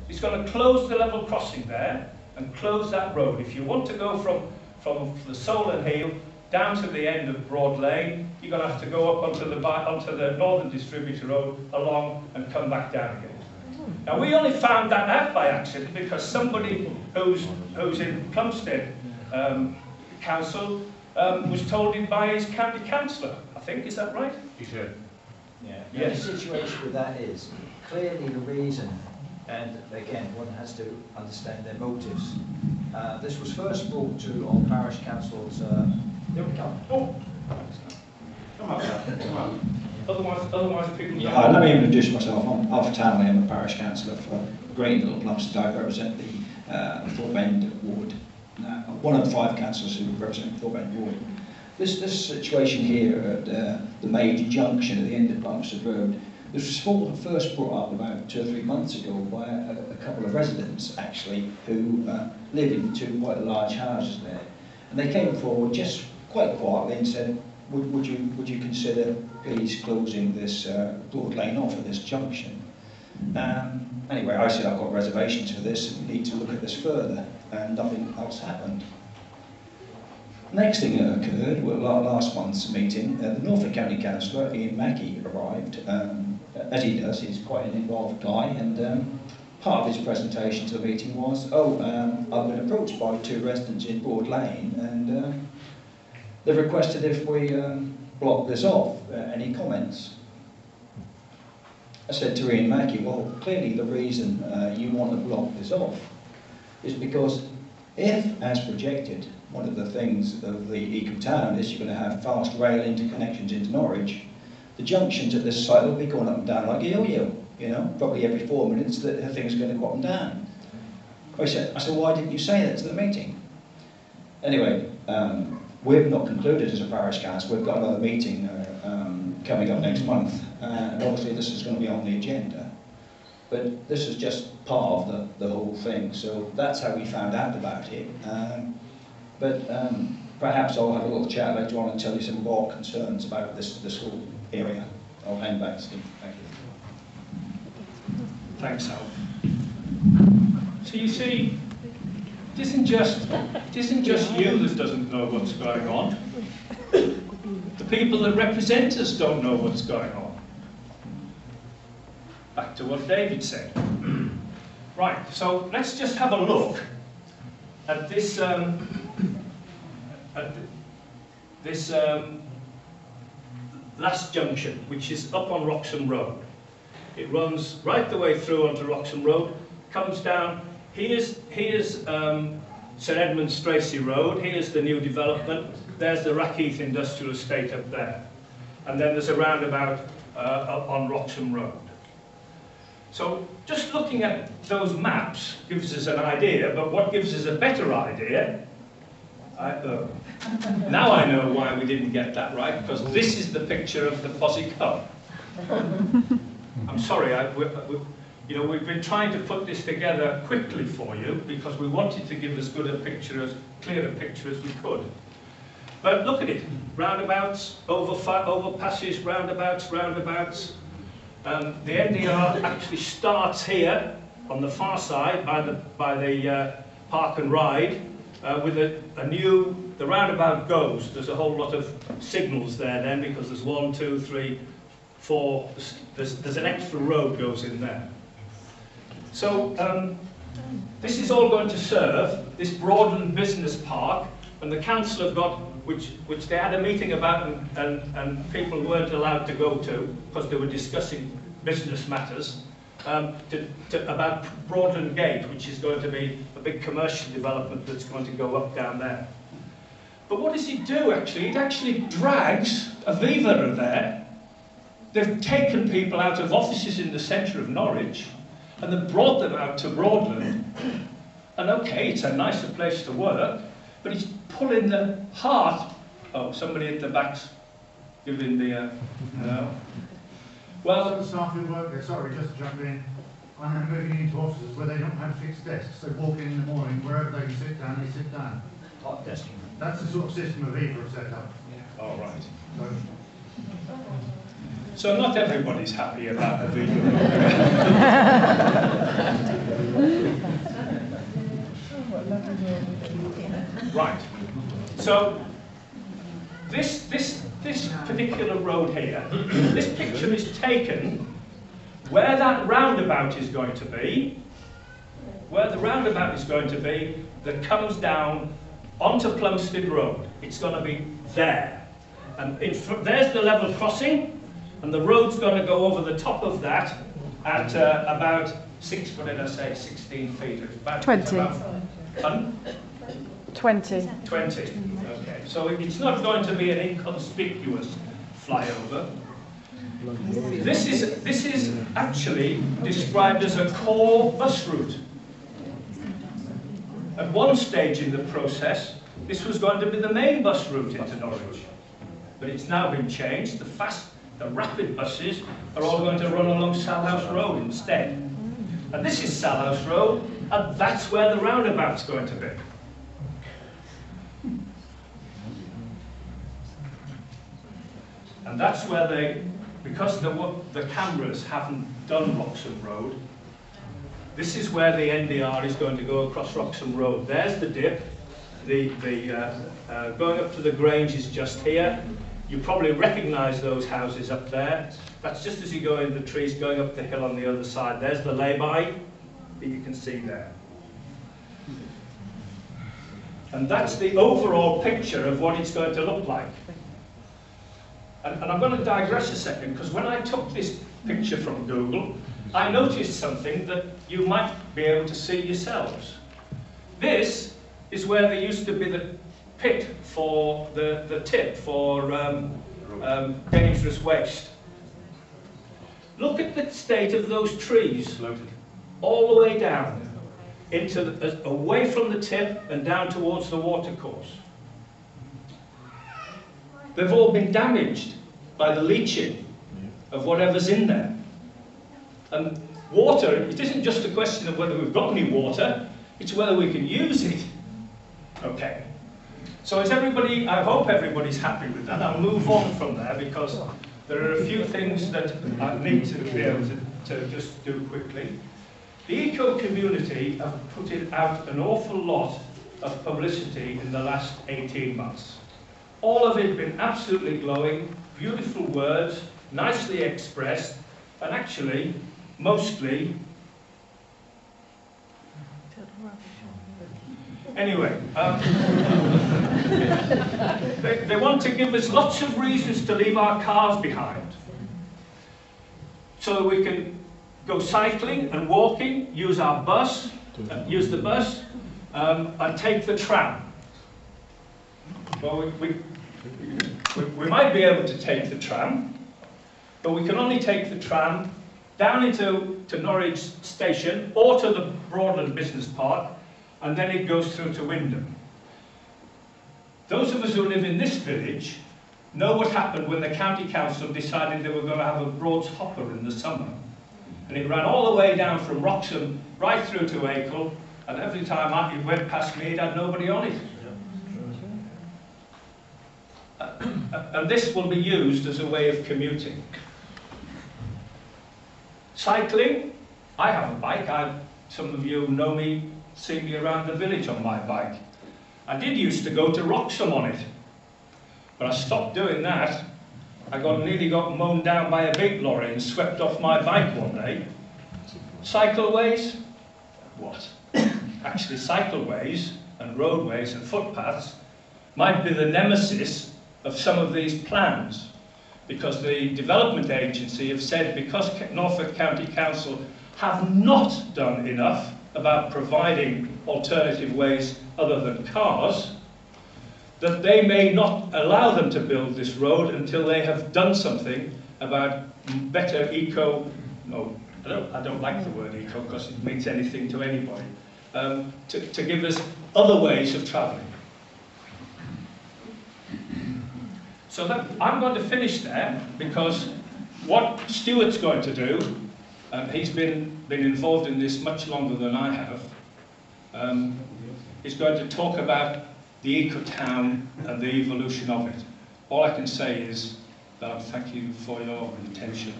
It's going to close the level crossing there and close that road. If you want to go from the Solent Hill down to the end of Broad Lane, you're going to have to go up onto the Northern Distributor Road along and come back down again. Now, we only found that out by accident because somebody who's in Plumstead Council was told it by his county councillor, I think. Is that right? He said. Yeah. Yes. The situation with that is clearly the reason, and again, one has to understand their motives. This was first brought to our parish council's. Here we come. Oh. Come on, come on. Otherwise people. Yeah, let me introduce myself. I'm Alfred Townley. I'm a parish councillor for Green Little Plumstead. I represent the Thorpe End ward. One of the 5 councillors who represent Thorpe End ward. This situation here at the major junction at the end of Plumstead Road, this was first brought up about 2 or 3 months ago by a couple of residents actually who live in 2 quite large houses there, and they came forward just quite quietly and said, would you consider please closing this Broad Lane off at this junction? Anyway, I said I've got reservations for this and we need to look at this further, and nothing else happened. Next thing that occurred, well, last month's meeting, the Norfolk County Councillor, Ian Mackey, arrived. As he does, he's quite an involved guy, and part of his presentation to the meeting was, I've been approached by 2 residents in Broad Lane, and they've requested if we block this off. Any comments? I said to Ian Mackey, well, clearly the reason you want to block this off is because if, as projected, one of the things of the eco-town is you're going to have fast rail interconnections into Norwich, the junctions at this site will be going up and down like a yo-yo, you know, probably every 4 minutes the thing's going to go up and down. I said, why didn't you say that to the meeting? Anyway, we've not concluded as a parish council. We've got another meeting coming up next month, and obviously this is going to be on the agenda. But this is just part of the whole thing, so that's how we found out about it. Perhaps I'll have a little chat later on and tell you some more concerns about this whole area. I'll hand back to Steve. Thank you. Thanks, Al. So you see, it isn't just you that doesn't know what's going on. The people that represent us don't know what's going on. Back to what David said. Right, so let's just have a look at this last junction, which is up on Wroxham Road. It runs right the way through onto Wroxham Road, comes down. Here's St Edmunds Stracy Road. Here's the new development. There's the Rackheath Industrial Estate up there, and then there's a roundabout up on Wroxham Road. So just looking at those maps gives us an idea, but what gives us a better idea, now I know why we didn't get that right, because this is the picture of the Posse Cup. I'm sorry, we've been trying to put this together quickly for you because we wanted to give as good a picture, as clear a picture as we could. But look at it, roundabouts, overpasses, roundabouts. The NDR actually starts here on the far side by the park and ride with the roundabout goes. There's a whole lot of signals there then because there's 1, 2, 3, 4. There's an extra road goes in there. So this is all going to serve this Broadland Business Park, and the council have got, which they had a meeting about and people weren't allowed to go to because they were discussing business matters, about Broadland Gate, which is going to be a big commercial development that's going to go up down there. But what does it do actually? It actually drags Aviva there. They've taken people out of offices in the centre of Norwich and they've brought them out to Broadland. And okay, it's a nicer place to work, but it's pulling the heart. Oh, somebody at the back's giving the no. Well, staff who work there, sorry, just to jump in. I'm moving into offices where they don't have fixed desks. They walk in the morning, wherever they can sit down, they sit down. Hot desking. That's the sort of system Aviva have set up. Yeah. All right. So not everybody's happy about Aviva. Right. So this particular road here, this picture is taken where that roundabout is going to be, where the roundabout is going to be that comes down onto Plumstead Road. It's going to be there. And there's the level crossing, and the road's going to go over the top of that at about 16 feet. It's about 20. Pardon? 20. 20. Okay. So it's not going to be an inconspicuous flyover. This is actually described as a core bus route. At one stage in the process, this was going to be the main bus route into Norwich. But it's now been changed. The rapid buses are all going to run along Salhouse Road instead. And this is Salhouse Road, and that's where the roundabout's going to be. And that's where because the cameras haven't done Wroxham Road, this is where the NDR is going to go across Wroxham Road. There's the dip. Going up to the Grange is just here. You probably recognise those houses up there. That's just as you go in the trees going up the hill on the other side. There's the lay-by that you can see there. And that's the overall picture of what it's going to look like. And I'm going to digress a second, because when I took this picture from Google, I noticed something that you might be able to see yourselves. This is where there used to be the pit for the tip for dangerous waste. Look at the state of those trees, all the way down, away from the tip and down towards the watercourse. They've all been damaged by the leaching of whatever's in there. And water, it isn't just a question of whether we've got any water, it's whether we can use it. Okay. So is everybody, I hope everybody's happy with that. I'll move on from there because there are a few things that I need to be able to just do quickly. The eco community have put out an awful lot of publicity in the last 18 months. All of it been absolutely glowing, beautiful words, nicely expressed, and actually, mostly. Anyway, they want to give us lots of reasons to leave our cars behind. So that we can go cycling and walking, use our bus, use the bus, and take the tram. Well, we might be able to take the tram, but we can only take the tram down into Norwich Station or to the Broadland Business Park, and then it goes through to Wymondham. Those of us who live in this village know what happened when the county council decided they were going to have a Broads hopper in the summer. And it ran all the way down from Wroxham right through to Acle, and every time it went past me, it had nobody on it. And this will be used as a way of commuting. Cycling, I have a bike. Some of you know me, see me around the village on my bike. I did used to go to Wroxham on it, but I stopped doing that. I nearly got mown down by a big lorry and swept off my bike one day. Cycleways? What? Actually, cycleways and roadways and footpaths might be the nemesis of some of these plans, because the Development Agency have said because Norfolk County Council have not done enough about providing alternative ways other than cars, that they may not allow them to build this road until they have done something about better eco, no, I don't like the word eco because it means anything to anybody, to give us other ways of travelling. So I'm going to finish there, because what Stuart's going to do, he's been involved in this much longer than I have, is going to talk about the eco-town and the evolution of it. All I can say is that I thank you for your attention.